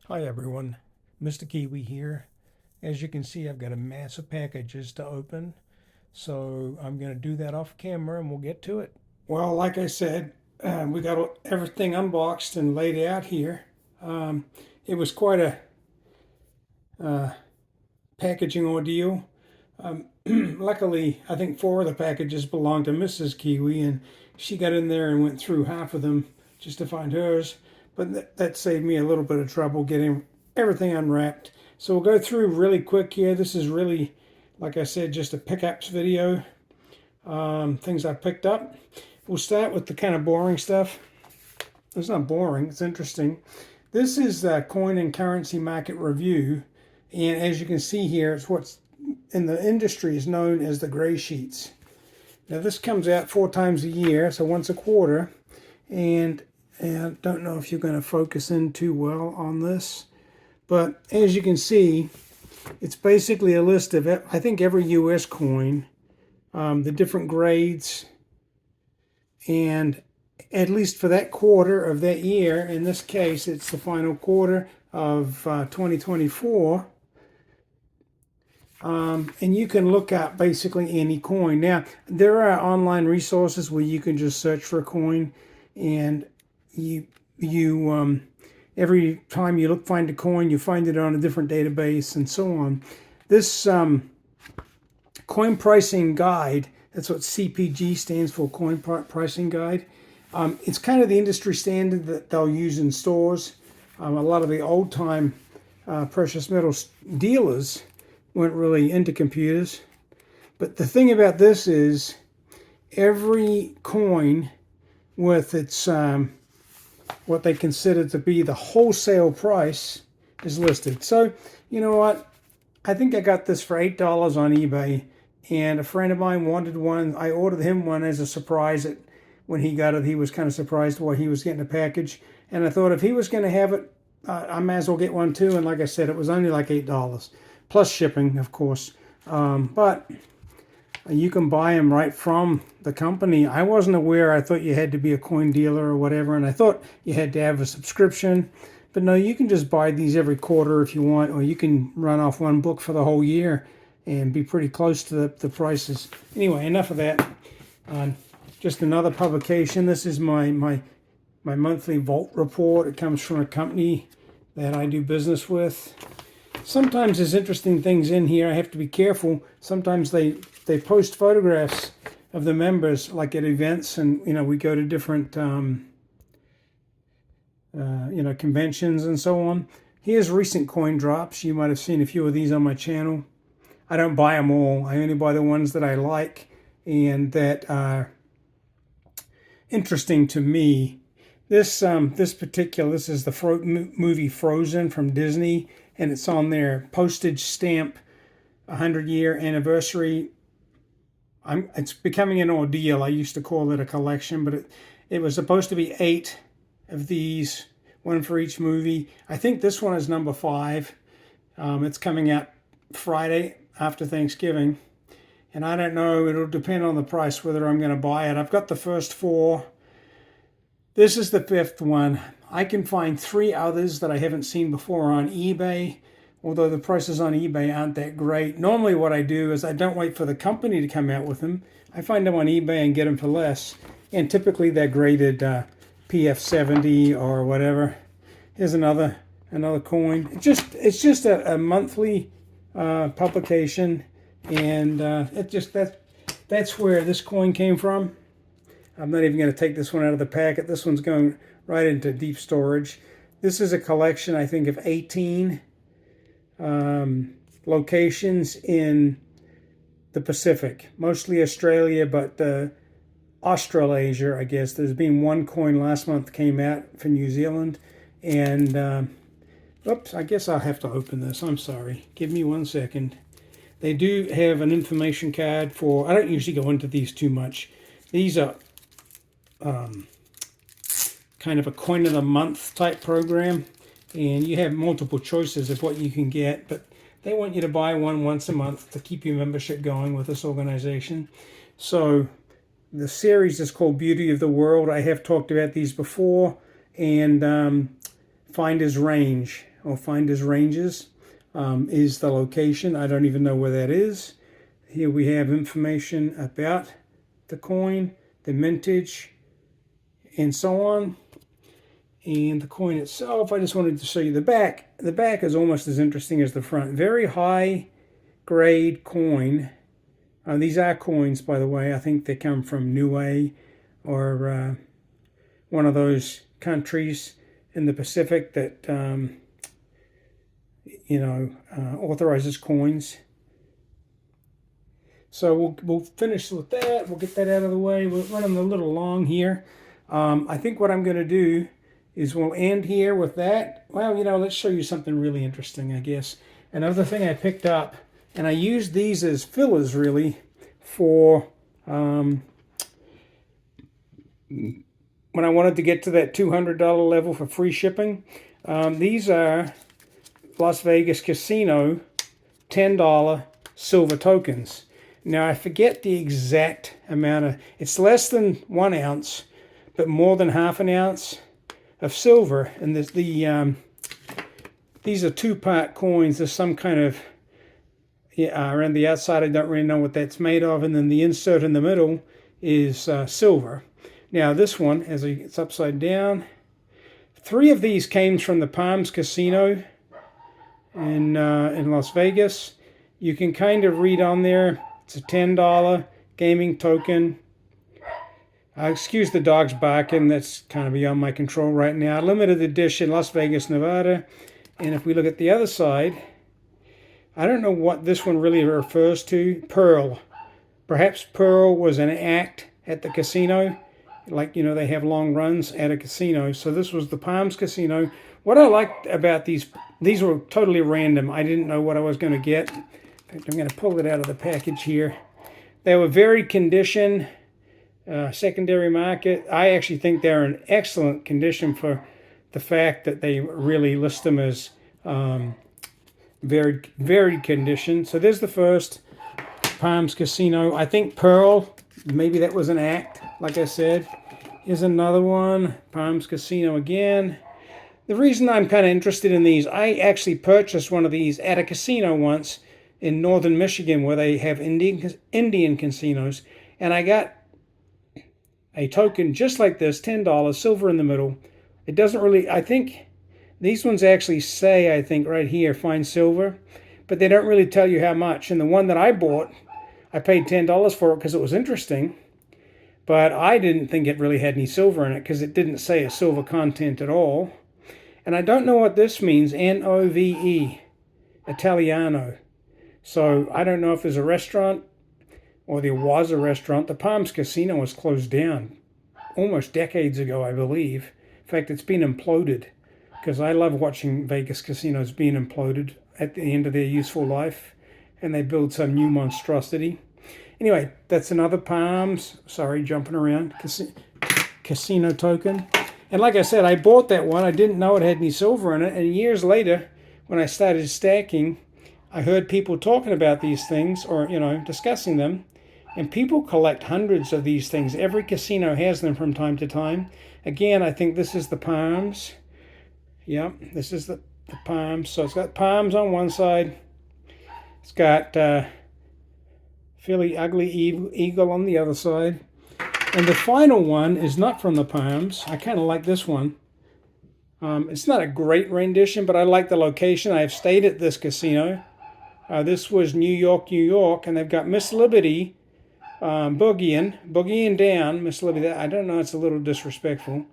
Hi everyone, Mr. Kiwi here. As you can see, I've got a massive packages to open, so I'm going to do that off camera and we'll get to it. Well, like I said, we got everything unboxed and laid out here. Um, it was quite a uh, packaging ordeal. Luckily, I think 4 of the packages belonged to Mrs. Kiwi, and she got in there and went through half of them just to find hers. But that saved me a little bit of trouble getting everything unwrapped. So we'll go through really quick here. This is really, like I said, just a pickups video. Things I picked up. We'll start with the kind of boring stuff. It's not boring, it's interesting. This is the coin and currency market review. And as you can see here, it's what's in the industry is known as the gray sheets. Now this comes out 4 times a year, so once a quarter. And I don't know if you're going to focus in too well on this, but as you can see, it's basically a list of, I think, every US coin, the different grades, and at least for that quarter of that year. In this case, it's the final quarter of 2024. And you can look up basically any coin. Now, there are online resources where you can just search for a coin, and you every time you find a coin, you find it on a different database and so on. This coin pricing guide, that's what CPG stands for, coin pricing guide. It's kind of the industry standard that they'll use in stores. A lot of the old time precious metals dealers weren't really into computers. But the thing about this is every coin with its what they consider to be the wholesale price is listed. So, you know what? I think I got this for $8 on eBay, and a friend of mine wanted one. I ordered him one as a surprise. When he got it, he was kind of surprised why he was getting a package. And I thought if he was going to have it, I might as well get one too. And like I said, it was only like $8, plus shipping, of course. But you can buy them right from the company. I wasn't aware. I thought you had to be a coin dealer or whatever, and I thought you had to have a subscription. But no, you can just buy these every quarter if you want, or you can run off one book for the whole year and be pretty close to the prices. Anyway, enough of that. Just another publication. This is my monthly Vault report. It comes from a company that I do business with. Sometimes there's interesting things in here. I have to be careful. Sometimes they post photographs of the members, like at events, and we go to different conventions and so on. Here's recent coin drops. You might have seen a few of these on my channel. I don't buy them all. I only buy the ones that I like and that are interesting to me. This is the movie Frozen from Disney, and it's on their postage stamp 100-year anniversary. It's becoming an ordeal. I used to call it a collection, but it was supposed to be 8 of these, one for each movie. I think this one is number 5. It's coming out Friday after Thanksgiving, and I don't know. It'll depend on the price whether I'm going to buy it. I've got the first 4. This is the 5th one. I can find 3 others that I haven't seen before on eBay, although the prices on eBay aren't that great. Normally what I do is I don't wait for the company to come out with them. I find them on eBay and get them for less. And typically they're graded PF70 or whatever. Here's another coin. It's just a monthly publication, and that's where this coin came from. I'm not even going to take this one out of the packet. This one's going right into deep storage. This is a collection, I think, of 18 locations in the Pacific, mostly Australia, but Australasia, I guess. There's been one coin last month came out for New Zealand, and oops, I guess I'll have to open this. I'm sorry. Give me 1 second. They do have an information card for. I don't usually go into these too much. These are kind of a coin of the month type program, and you have multiple choices of what you can get, but they want you to buy one once a month to keep your membership going with this organization. So the series is called Beauty of the World. I have talked about these before, and Finder's Range or Finder's Ranges is the location. I don't even know where that is. Here we have information about the coin, the mintage, and so on. And the coin itself, I just wanted to show you the back. The back is almost as interesting as the front. Very high grade coin. These are coins, by the way. I think they come from Niue or one of those countries in the Pacific that, authorizes coins. So we'll finish with that. We'll get that out of the way. We're running a little long here. I think what I'm going to do is we'll end here with that. Well, let's show you something really interesting, I guess. Another thing I picked up, and I used these as fillers, really, for when I wanted to get to that $200 level for free shipping. These are Las Vegas Casino $10 silver tokens. Now, I forget the exact amount of, it's less than 1 ounce, but more than half an ounce of silver. And these are two-part coins. There's some kind of, around the outside, I don't really know what that's made of. And then the insert in the middle is silver. Now, this one, as it's upside down, 3 of these came from the Palms Casino in Las Vegas. You can kind of read on there, it's a $10 gaming token. Excuse the dogs barking, that's kind of beyond my control right now. Limited edition, Las Vegas, Nevada. And if we look at the other side, I don't know what this one really refers to. Pearl. Perhaps Pearl was an act at the casino. Like, they have long runs at a casino. So this was the Palms Casino. What I liked about these were totally random. I didn't know what I was going to get. In fact, I'm going to pull it out of the package here. They were very condition, secondary market. I actually think they're in excellent condition for the fact that they really list them as very condition. So there's the first Palms Casino. I think Pearl, maybe that was an act, like I said. Here's another one, Palms Casino again. The reason I'm kind of interested in these, I actually purchased one of these at a casino once in northern Michigan where they have Indian casinos. And I got a token just like this, $10, silver in the middle. It doesn't really, I think these ones actually say, I think right here, fine silver. But they don't really tell you how much. And the one that I bought, I paid $10 for it because it was interesting. But I didn't think it really had any silver in it because it didn't say a silver content at all. And I don't know what this means, N-O-V-E, Italiano. So I don't know if there's a restaurant or there was a restaurant. The Palms Casino was closed down almost decades ago, I believe. In fact, it's been imploded because I love watching Vegas casinos being imploded at the end of their useful life. And they build some new monstrosity. Anyway, that's another Palms, sorry, jumping around, casino token. And like I said, I bought that one. I didn't know it had any silver in it. And years later, when I started stacking, I heard people talking about these things or, discussing them. And people collect hundreds of these things. Every casino has them from time to time. Again, I think this is the Palms. Yep, this is the Palms. So it's got Palms on one side. It's got Philly Ugly Eagle on the other side. And the final one is not from the Palms. I kind of like this one. It's not a great rendition, but I like the location. I've stayed at this casino. This was New York, New York, and they've got Miss Liberty boogieing down. Miss Liberty, I don't know, it's a little disrespectful.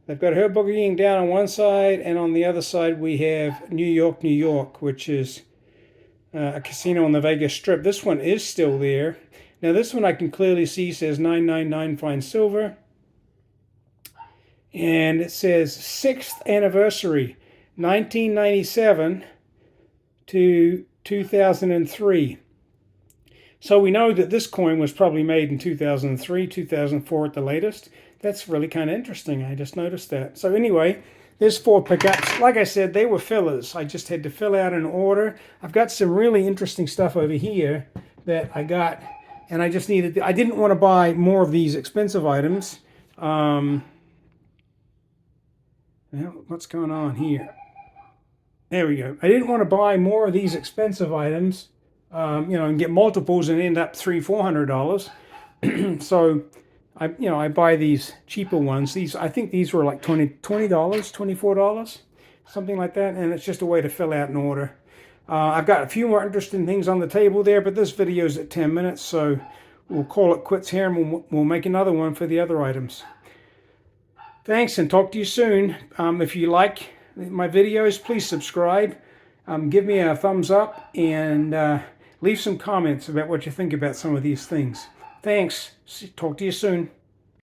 They've got her boogieing down on one side, and on the other side we have New York, New York, which is a casino on the Vegas Strip. This one is still there. Now this one I can clearly see says 999 fine silver. And it says 6th anniversary, 1997 to 2003. So we know that this coin was probably made in 2003, 2004 at the latest. That's really kind of interesting. I just noticed that. So anyway, there's 4 pickups. Like I said, they were fillers. I just had to fill out an order. I've got some really interesting stuff over here that I got. And I just needed, I didn't want to buy more of these expensive items. What's going on here? There we go. I didn't want to buy more of these expensive items, and get multiples and end up $300-400. So I buy these cheaper ones. I think these were like $20, $24, something like that. And it's just a way to fill out an order. I've got a few more interesting things on the table there, but this video is at 10 minutes, so we'll call it quits here, and we'll make another one for the other items. Thanks, and talk to you soon. If you like my videos, please subscribe. Give me a thumbs up, and leave some comments about what you think about some of these things. Thanks. Talk to you soon.